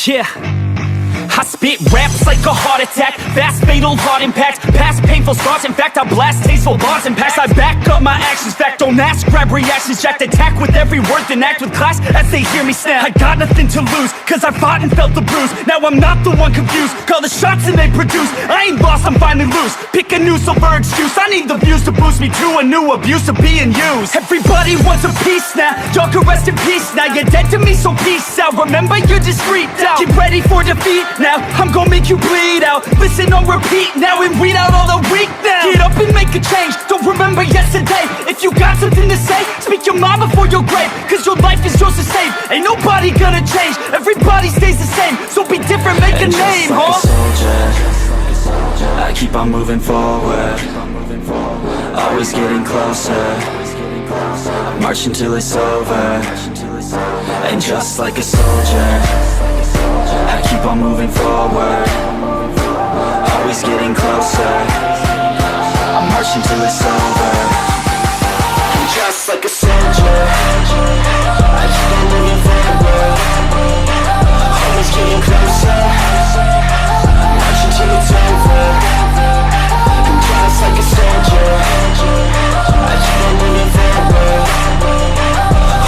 Yeah, I spit raps like a heart attack, fast fatal heart impact, past painful scars. In fact, I blast tasteful bars and pass. I back up my actions, fact don't ask, grab reactions, jacked attack with every word, then act with class as they hear me snap. I got nothing to lose, cause I fought and felt the bruise. Now I'm not the one confused, call the shots and they produce. I ain't lost, I'm finally loose, pick a new silver excuse. I need the views to boost me to a new abuse of being used. Everybody wants a piece now, y'all can rest in peace now. You're dead to me, so peace out, remember you're discreet out. Get ready for defeat now, I'm gonna make you bleed out. Listen on repeat now and weed out all the weak now. Get up and make a change, don't remember yesterday. If you got something to say, speak your mind before your grave, cause your life is yours to save. Ain't nobody gonna change, everybody stays the same. So be different, make a name, just like a soldier, I keep on moving forward, always getting closer. I march until it's over. And just like a soldier, I keep on moving forward, always getting closer. I march until it's over. And just like a soldier, I keep on moving forward, always getting closer. I march until it's over. And just like a soldier, I keep on moving forward,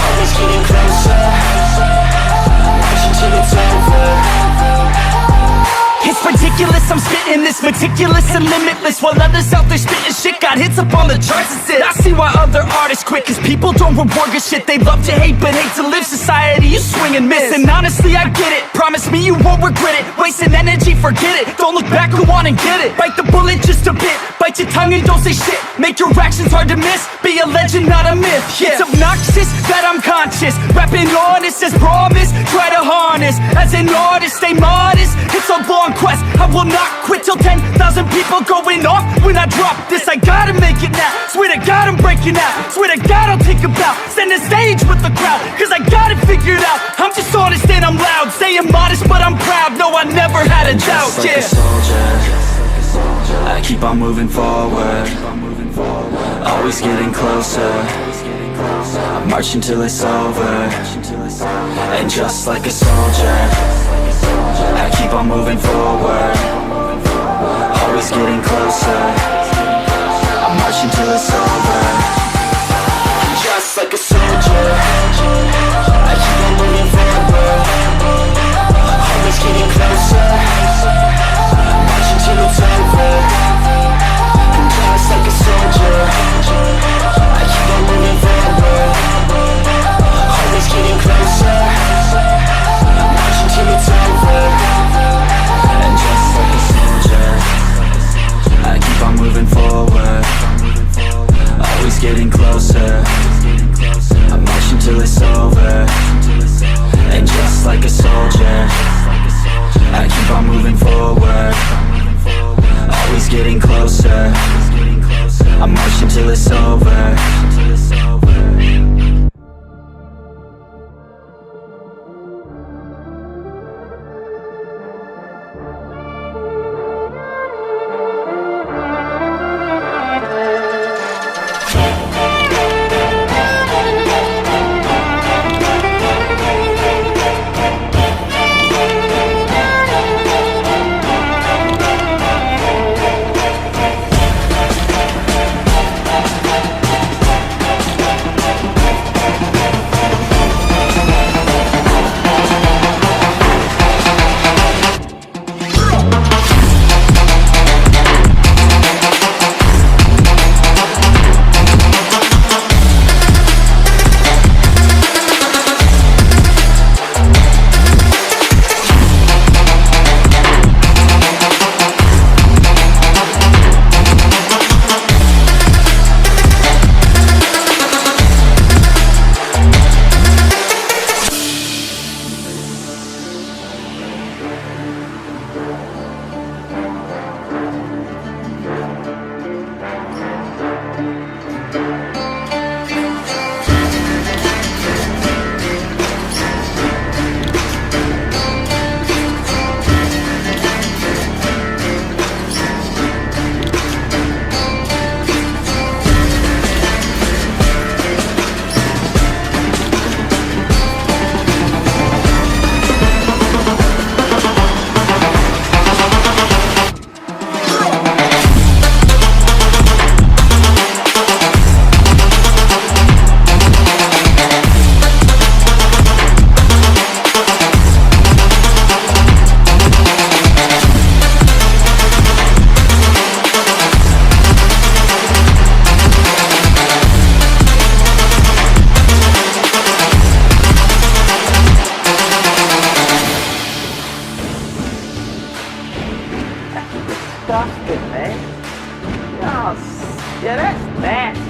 always getting closer. I march until it's over. It's ridiculous, I'm spitting this meticulous and limitless, while others out there spitting shit got hits up on the charts and shit. I see why other artists quit, cause people don't reward good shit. They love to hate but hate to live. Society, you swing and miss. And honestly, I get it, promise me you won't regret it. Wasting energy, forget it, don't look back, go on and get it. Bite the bullet just a bit, bite your tongue and don't say shit. Make your actions hard to miss, be a legend, not a myth. Yeah. It's obnoxious that I'm conscious, rapping honest as promise. Try to harness, as an artist, stay modest. It's a long quest, I will not quit till 10,000 people going off when I drop this. I gotta make it now, swear to God I'm breaking out. Swear to God I'll take a bow, stand the stage with the crowd, cause I got it figured out. I'm just honest and I'm loud, saying modest but I'm proud. No, I never had a doubt, just like a soldier, I keep on moving forward, always getting closer. I march until it's over. And just like a soldier, I keep on moving forward, always getting closer. I march until it's over. And just like a soldier, I keep on moving forward, always getting closer. I march until it's over. And just like a soldier, I keep on moving forward, always getting closer. I march until it's over. And just like a soldier, I keep on moving forward, Yeah, that's fast.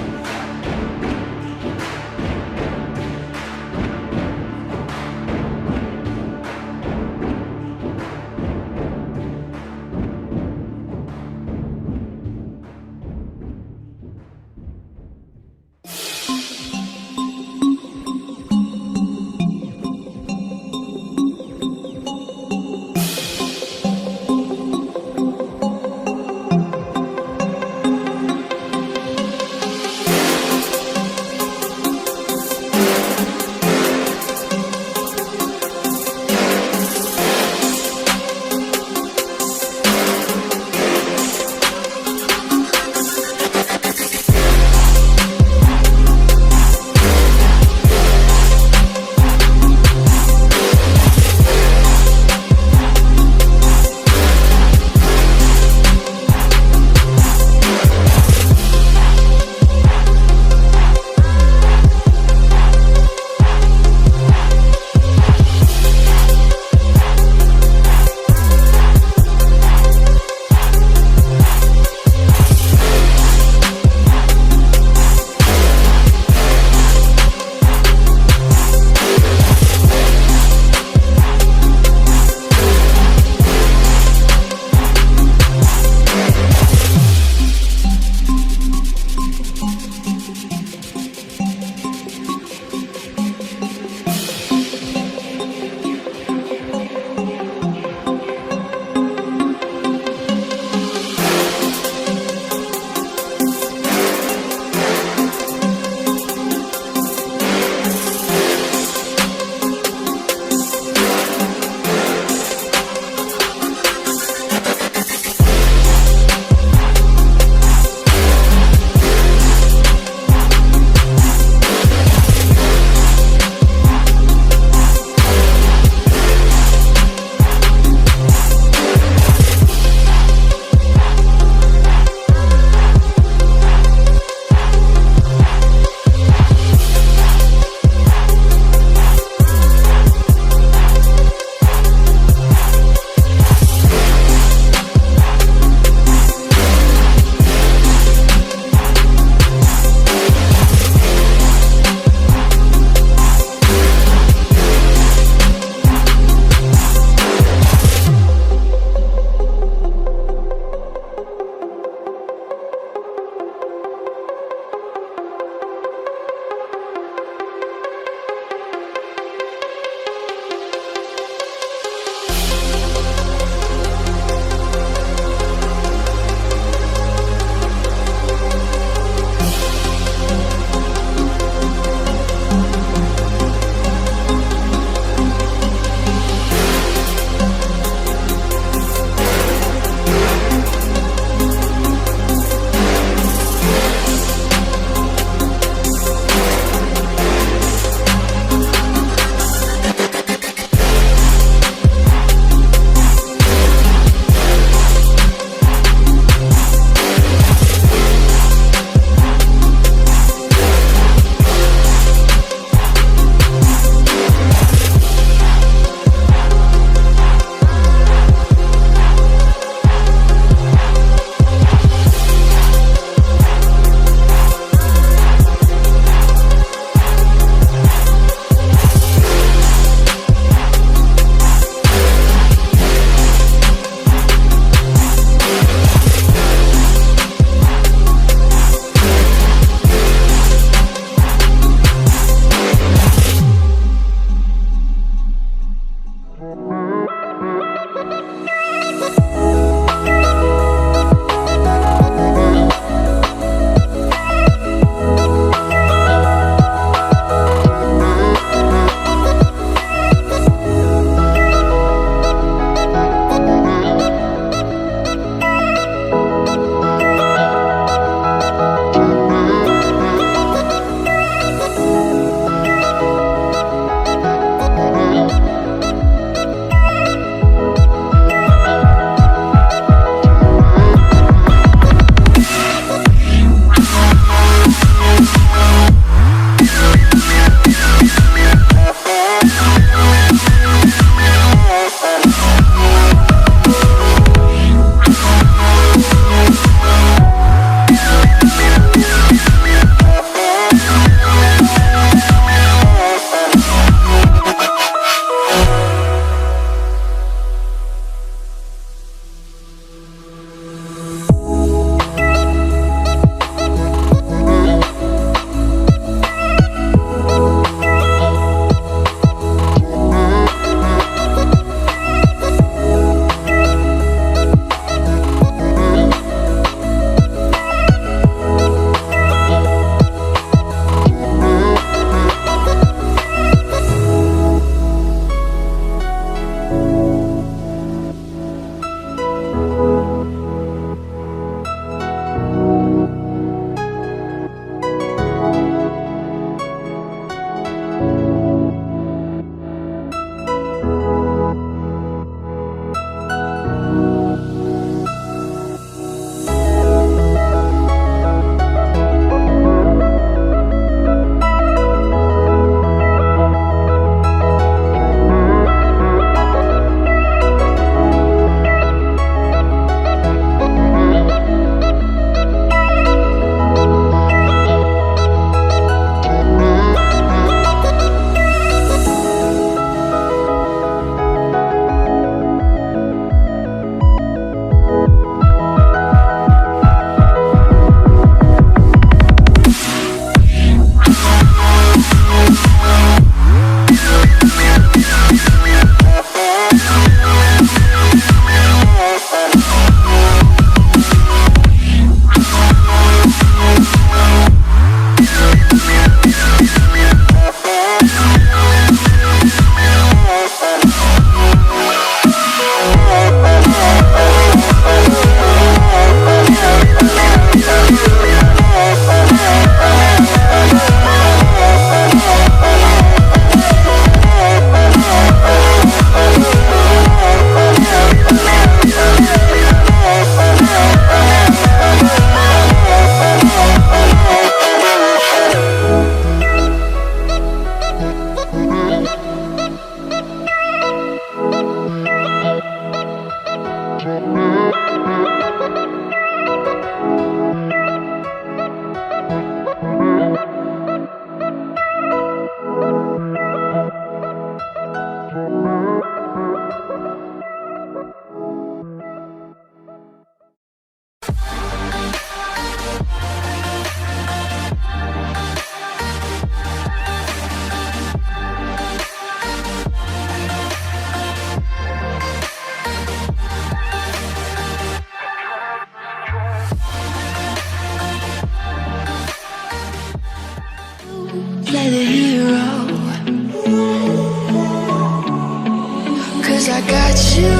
got you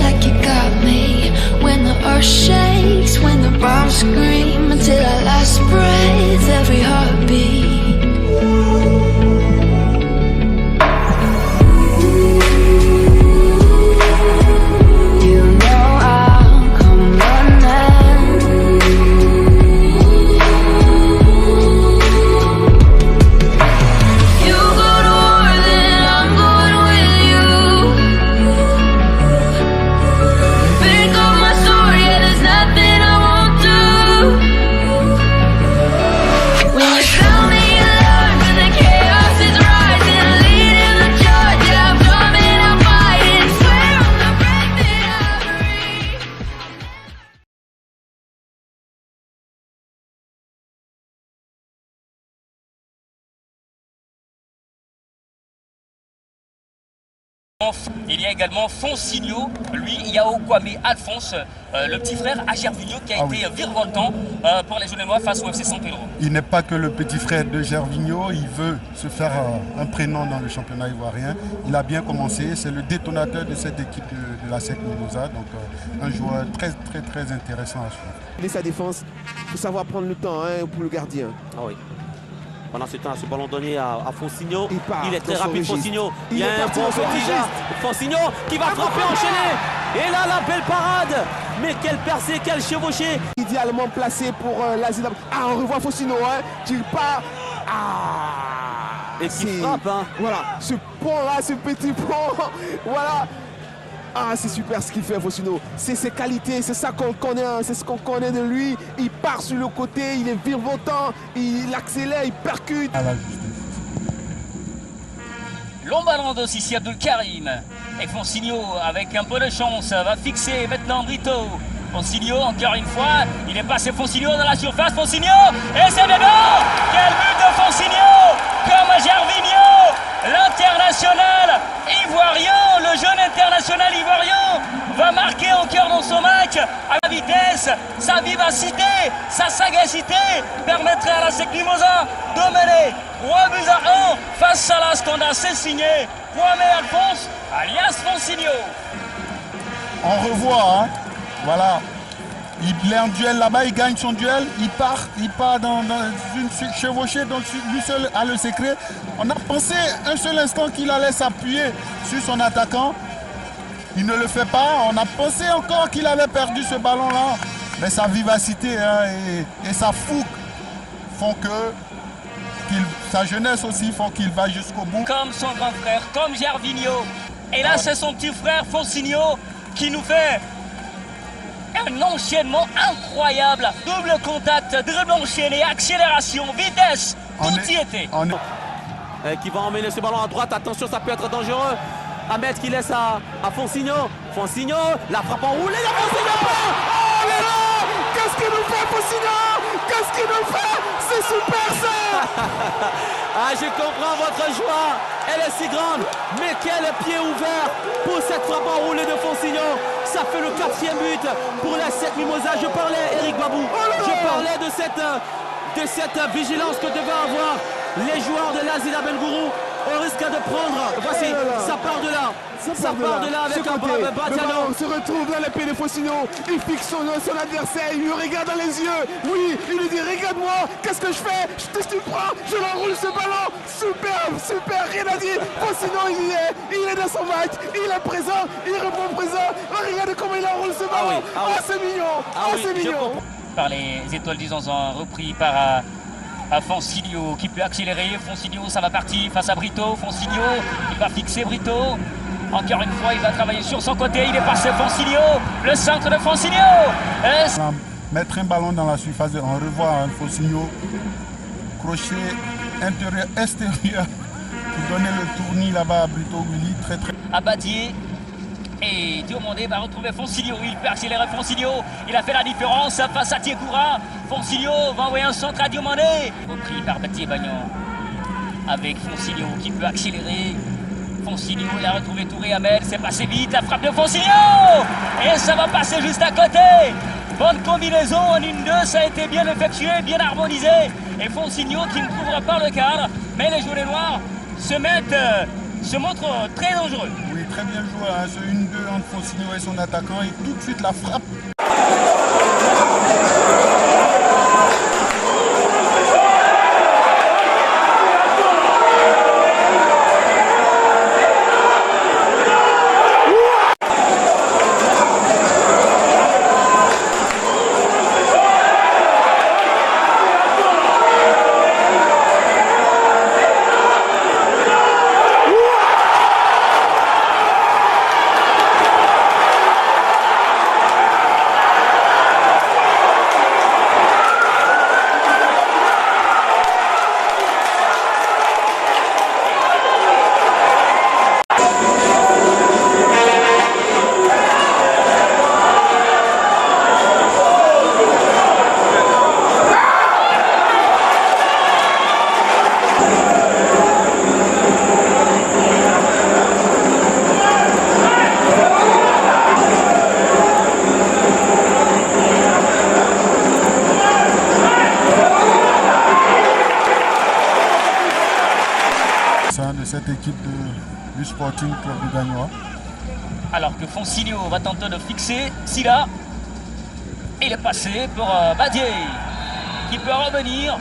like you got me. When the earth shakes, when the bombs scream, until our last breath, every heartbeat. Il y a également Fonsigno, lui, Yao Kwame Alphonse, le petit frère à Gervinho qui a été virevoltant pour les Jaunes-et-Noirs face au FC San Pedro. Il n'est pas que le petit frère de Gervinho, il veut se faire un prénom dans le championnat ivoirien. Il a bien commencé, c'est le détonateur de cette équipe de la SEC Mimosa, donc un joueur très intéressant à suivre. Il est sa défense, il faut savoir prendre le temps pour le gardien. Ah oui. Pendant ce temps, ce ballon donné à Fonsigno, il est très rapide Fonsigno. Il y a un bon petit là, Fonsigno qui va frapper, enchaîner. Et là, la belle parade. Mais quelle percée, quelle chevauchée. Idéalement placé pour l'Azida. Ah, on revoit Fonsigno, qui part. Et qui frappe. Hein. Voilà, ce pont là, ce petit pont. Voilà. Ah, c'est super ce qu'il fait, Fonsigno. C'est ses qualités, c'est ça qu'on connaît, c'est ce qu'on connaît de lui. Il part sur le côté, il est virevoltant, il accélère, il percute. Long ballon d'Ossi Abdul Karim. Et Fonsigno, avec un peu de chance, va fixer maintenant Brito. Fonsigno, encore une fois, il est passé Fonsigno dans la surface. Fonsigno, et c'est dedans. Quel but de Fonsigno, comme Gervinho, l'international ivoirien, le jeune international ivoirien va marquer encore dans son match à la vitesse, sa vivacité, sa sagacité permettrait à la SEC Mimosa de mener 3-1 face à la Scanda. C'est signé Kwame Alphonse alias Fonsigno. On revoit, voilà. Il est en duel là-bas, il gagne son duel, il part dans une chevauchée, donc lui seul a le secret. On a pensé un seul instant qu'il allait s'appuyer sur son attaquant. Il ne le fait pas. On a pensé encore qu'il avait perdu ce ballon-là. Mais sa vivacité et sa fougue font que sa jeunesse aussi font qu'il va jusqu'au bout. Comme son grand frère, comme Gervinho. Et là, c'est son petit frère Fonsigno qui nous fait un enchaînement incroyable. Double contact, dribble enchaîné, accélération, vitesse, tout y était. Qui va emmener ce ballon à droite. Attention, ça peut être dangereux. Ahmed qui laisse à Fonsigno. Fonsigno, la frappe en roulé. La Fonsigno. Oh là là, qu'est-ce qu'il nous fait, Fonsigno? Qu'est-ce qu'il nous fait? C'est super ça. Ah, je comprends votre joie. Elle est si grande. Mais quel pied ouvert pour cette frappe enroulée de Fonsigno. Ça fait le 4e but pour la SEC Mimosa. Je parlais, Eric Babou. Je parlais de cette vigilance que devaient avoir les joueurs de l'Azida Bengourou. On risque de prendre. Voici, ça part de là. Ça part de là avec un brave Badiano. On se retrouve dans l'épée de Fonsigno. Il fixe son adversaire, il lui regarde dans les yeux. Oui, il lui dit regarde-moi, qu'est-ce que je fais? Je te prends, je l'enroule ce ballon. Super, rien à dire. Fonsigno, il est dans son match, il est présent, il répond présent. Regardez comment il enroule ce ballon. C'est mignon. C'est mignon. Par les étoiles du Zanzan, repris par Fonsigno qui peut accélérer. Fonsigno, ça va partir face à Brito. Fonsigno, il va fixer Brito. Encore une fois, il va travailler sur son côté. Il est passé Fonsigno, le centre de Fonsigno. Mettre un ballon dans la surface, on revoit Fonsigno, crochet intérieur-extérieur pour donner le tournis là-bas à Brito Willy. Très. Abadier. Et Diomandé va retrouver Fonsigno, il peut accélérer Fonsigno, il a fait la différence face à Tiekoura. Fonsigno va envoyer un centre à Diomandé. Repris par Batier Bagnon avec Fonsigno qui peut accélérer. Fonsigno, il a retrouvé Touré Ahmed, c'est passé vite, la frappe de Fonsigno. Et ça va passer juste à côté. Bonne combinaison en 1-2, ça a été bien effectué, bien harmonisé. Et Fonsigno qui ne couvre pas le cadre, mais les Jaunes-et-Noirs se montrent très dangereux. Oui, très bien joué, ce 1-2 entre Fonsigno et son attaquant et tout de suite la frappe. De cette équipe du Sporting Club du Gagnois. Alors que Fonsigno va tenter de fixer Silla. Il est passé pour Badier qui peut revenir.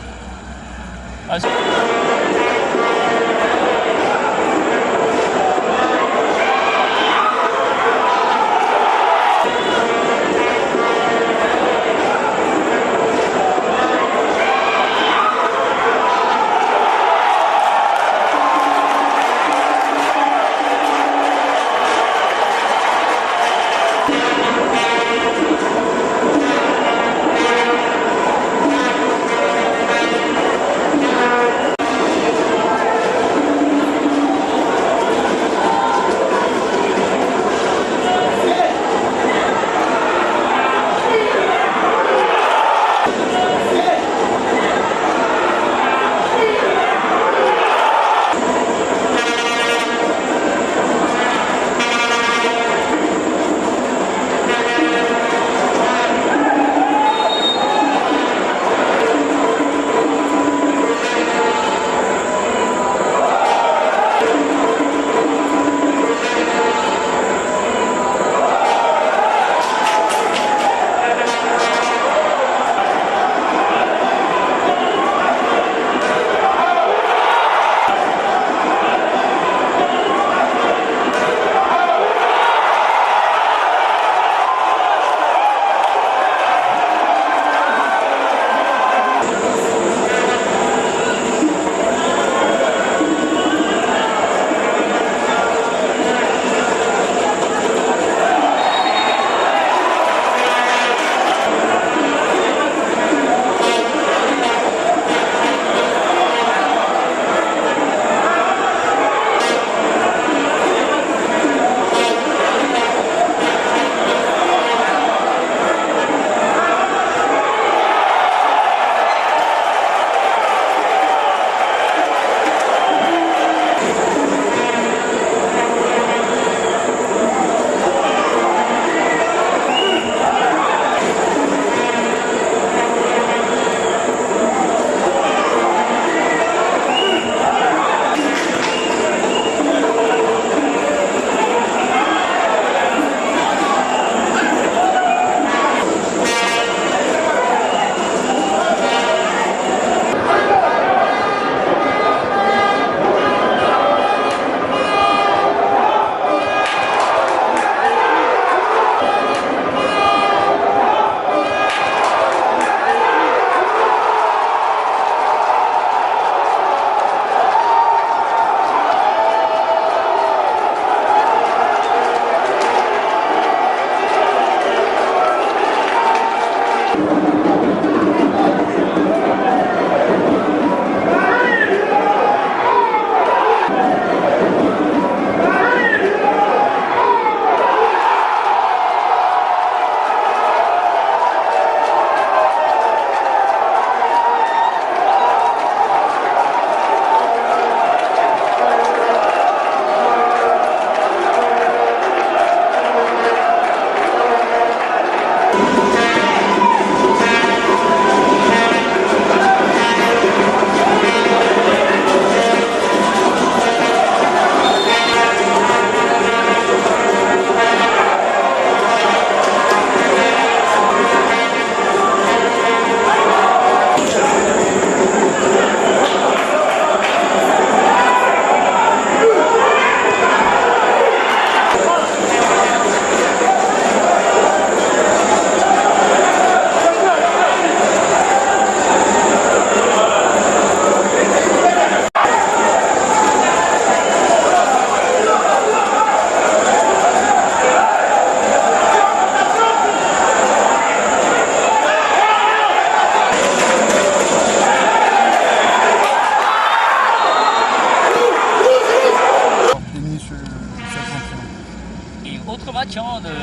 match de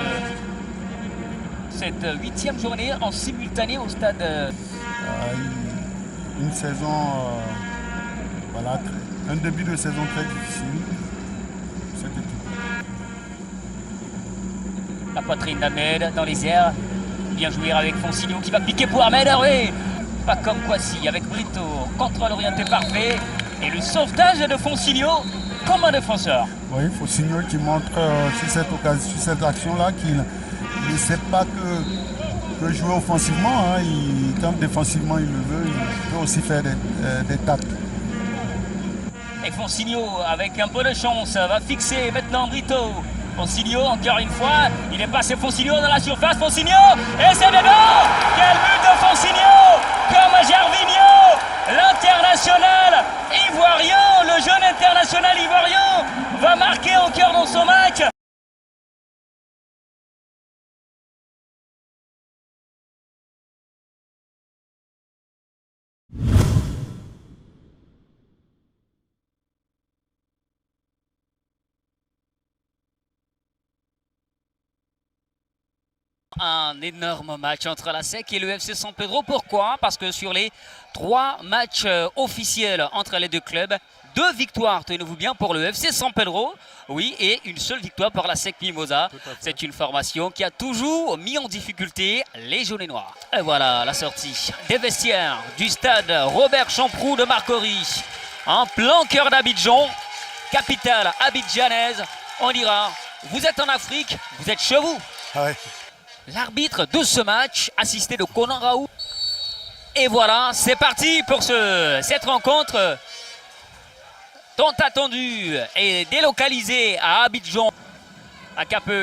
cette 8e journée en simultané au stade. Une saison, voilà, un début de saison très difficile. Cette équipe. La poitrine d'Ahmed dans les airs. Bien joué avec Fonsigno qui va piquer pour Ahmed. Oui, pas comme Kwasi avec Brito. Contrôle orienté parfait. Et le sauvetage de Fonsigno comme un défenseur. Oui, Fonsigno qui montre sur cette action-là qu'il ne sait pas que jouer offensivement. Hein. Quand défensivement il le veut, il peut aussi faire des tacles. Et Fonsigno avec un peu de chance va fixer maintenant Brito. Fonsigno encore une fois, il est passé Fonsigno dans la surface, Fonsigno et c'est dedans. Quel but de Fonsigno comme Gervinho, l'international ivoirien, le jeune international ivoirien va marquer encore dans son match. Un énorme match entre la SEC et le FC San Pedro. Pourquoi? Parce que sur les 3 matchs officiels entre les deux clubs, 2 victoires, tenez-vous bien, pour le FC San Pedro, oui, et une seule victoire pour la SEC Mimosa. C'est une formation qui a toujours mis en difficulté les jaunes et noirs. Et voilà la sortie des vestiaires du stade Robert Champroux de Marcory, en plein cœur d'Abidjan, capitale abidjanaise. On dira, vous êtes en Afrique, vous êtes chez vous. Ouais. L'arbitre de ce match, assisté de Conan Raoult. Et voilà, c'est parti pour cette rencontre tant attendue et délocalisée à Abidjan.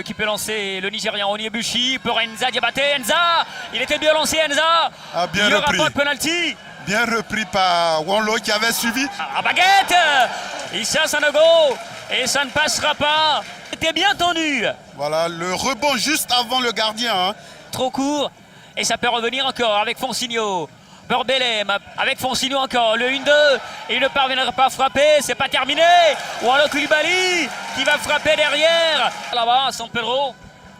Qui peut lancer le Nigérian Onyebuschi pour Enza Diabaté. Enza, il était bien lancé, Enza. Bien il n'y aura repris. pas de penalty. Bien repris par Wonlo qui avait suivi. À baguette, Issa Sanogo, et ça ne passera pas. C'était bien tendu. Voilà, le rebond juste avant le gardien. Hein. Trop court. Et ça peut revenir encore avec Fonsigno. Berbelem avec Fonsigno encore. Le 1-2. Il ne parviendra pas à frapper. C'est pas terminé. Walo Koulibaly qui va frapper derrière. Là-bas, San Pedro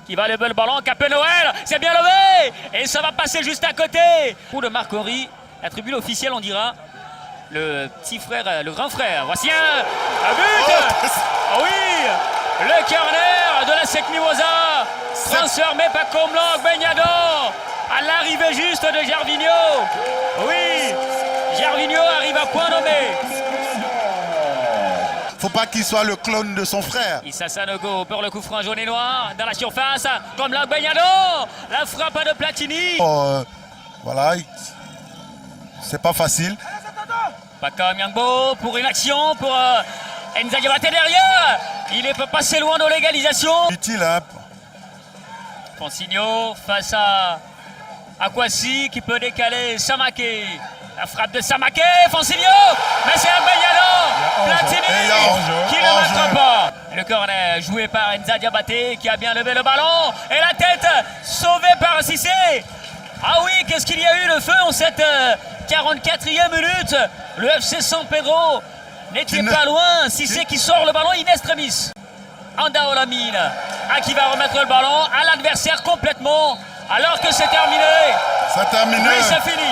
qui va lever le ballon. Capé Noël. C'est bien levé. Et ça va passer juste à côté. Pour le Marcory. La tribune officielle, on dira. Le petit frère, le grand frère. Voici un but. Ah oui. Le corner de la SEC Mimosa, transformé par Komlong Benyado à l'arrivée juste de Gervinho. Oui, Gervinho arrive à point nommé. Faut pas qu'il soit le clone de son frère. Issa Sanogo pour le coup franc jaune et noir dans la surface. Komlong Benyado, la frappe de Platini. Voilà, c'est pas facile. Paka Myangbo pour une action pour Enza Diabaté derrière. Il est pas passé loin de l'égalisation. Utile, hein. Fonsigno face à Kwasi qui peut décaler Samake. La frappe de Samake, Fonsigno. Mais c'est Benyado. Platini qui ne marque pas. Le corner joué par Enza Diabaté qui a bien levé le ballon. Et la tête sauvée par Cissé. Ah oui, qu'est-ce qu'il y a eu le feu en cette 44e minute. Le FC San Pedro n'était pas loin. Cissé qui sort le ballon in extremis. Anda Olamine qui va remettre le ballon à l'adversaire complètement alors que c'est terminé. C'est terminé. Oui, c'est fini.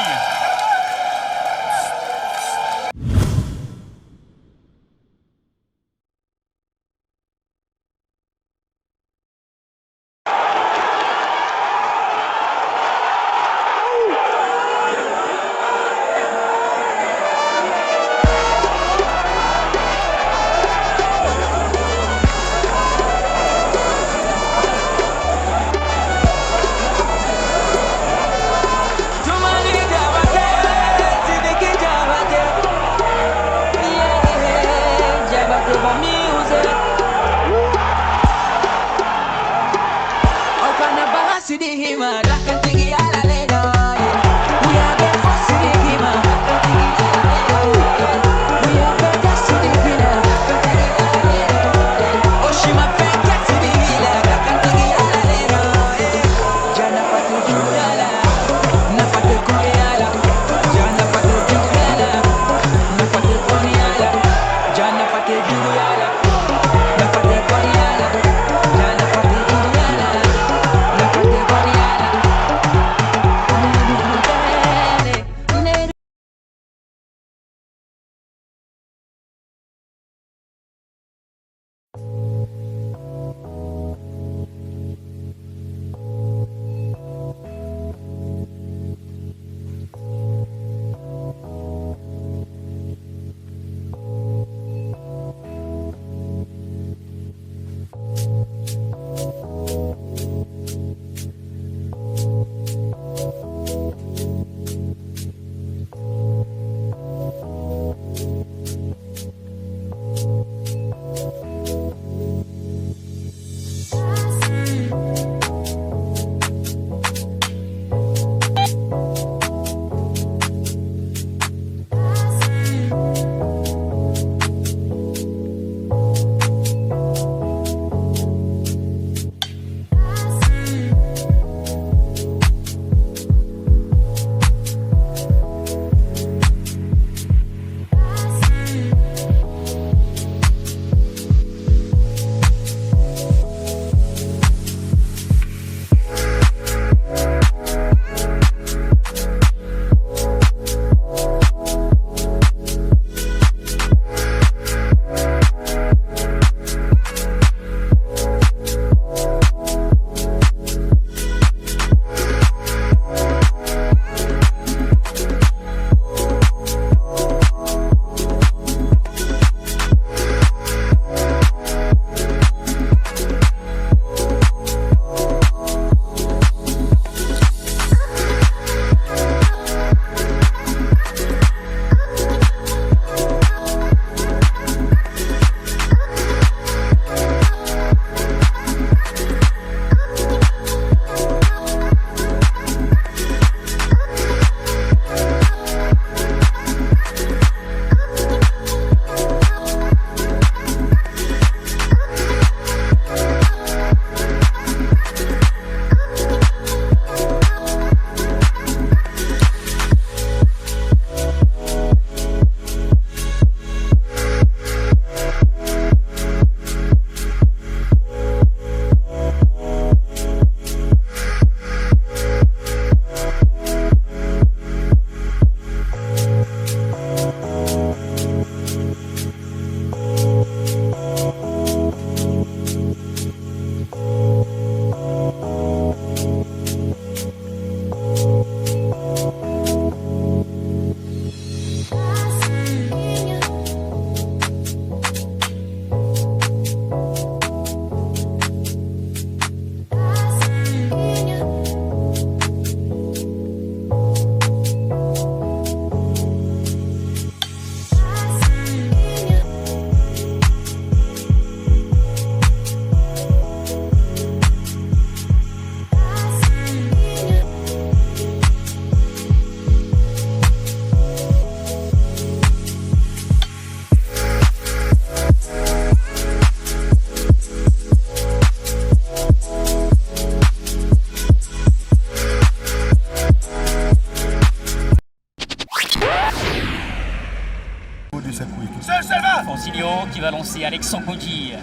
Fonsigno qui va lancer Alexandre Bondy.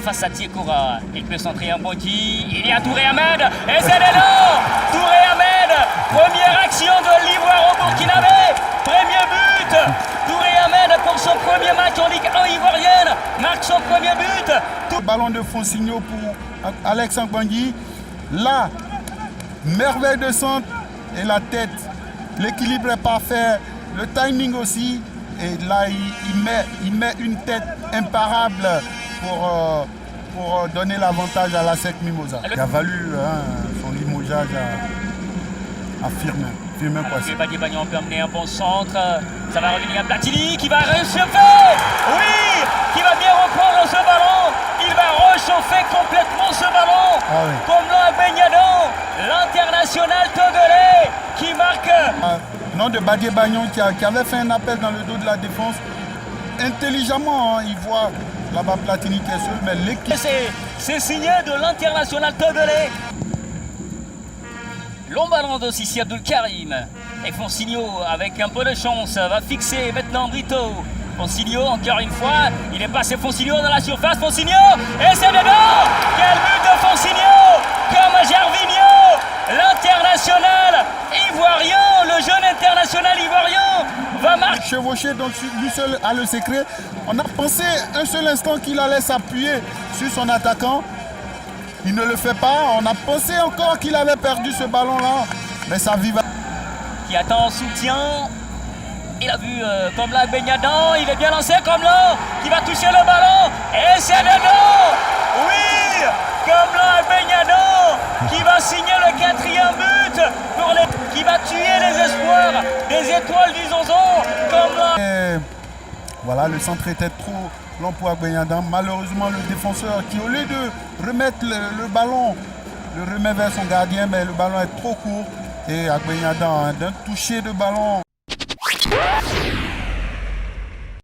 Face à Diekora, il peut centrer un Bondy. Il y a Touré Ahmed. Et c'est dedans. Touré Ahmed. Première action de l'Ivoire au Burkinabé. Premier but. Touré Ahmed pour son premier match en Ligue 1 ivoirienne. Marque son premier but. Le ballon de Fonsigno pour Alexandre Bondy. Là, merveille de centre et la tête. L'équilibre est parfait. Le timing aussi. Et là, il met une tête imparable pour donner l'avantage à la SEC Mimosa. Il a valu son limogeage à Firmin Kwasi. Badi Bagnon peut amener un bon centre. Ça va revenir à Platini qui va réchauffer. Oui, qui va bien reprendre ce ballon. Il va réchauffer complètement ce ballon. Ah oui. Comme là, Benyadon, l'international togolais qui marque. Nom de Badi Bagnon qui avait fait un appel dans le dos de la défense. Intelligemment, hein, il voit là-bas Platini qui est seul, mais l'équipe. C'est signé de l'international togolais. Long ballon de Sissi Abdul Karim. Et Fonsigno, avec un peu de chance, va fixer maintenant Brito. Fonsigno, encore une fois, il est passé Fonsigno dans la surface. Fonsigno, et c'est dedans. Quel but de Fonsigno. Comme Gervinho, l'international ivoirien, le jeune international ivoirien, va marquer. Chevauché, donc lui seul a le secret. On a pensé un seul instant qu'il allait s'appuyer sur son attaquant. Il ne le fait pas. On a pensé encore qu'il avait perdu ce ballon-là. Mais ça vive. Qui attend en soutien. Il a vu comme là Benyadon. Il est bien lancé comme là. Qui va toucher le ballon. Et c'est dedans. Oui. Comme là Benyadon. Qui va signer le 4e but. Qui va tuer les espoirs des étoiles du Zonzon. Comme là. Et voilà, le centre était trop long pour Agbenyadam. Malheureusement, le défenseur qui, au lieu de remettre le ballon, le remet vers son gardien, mais le ballon est trop court. Et Agbenyadam, d'un toucher de ballon.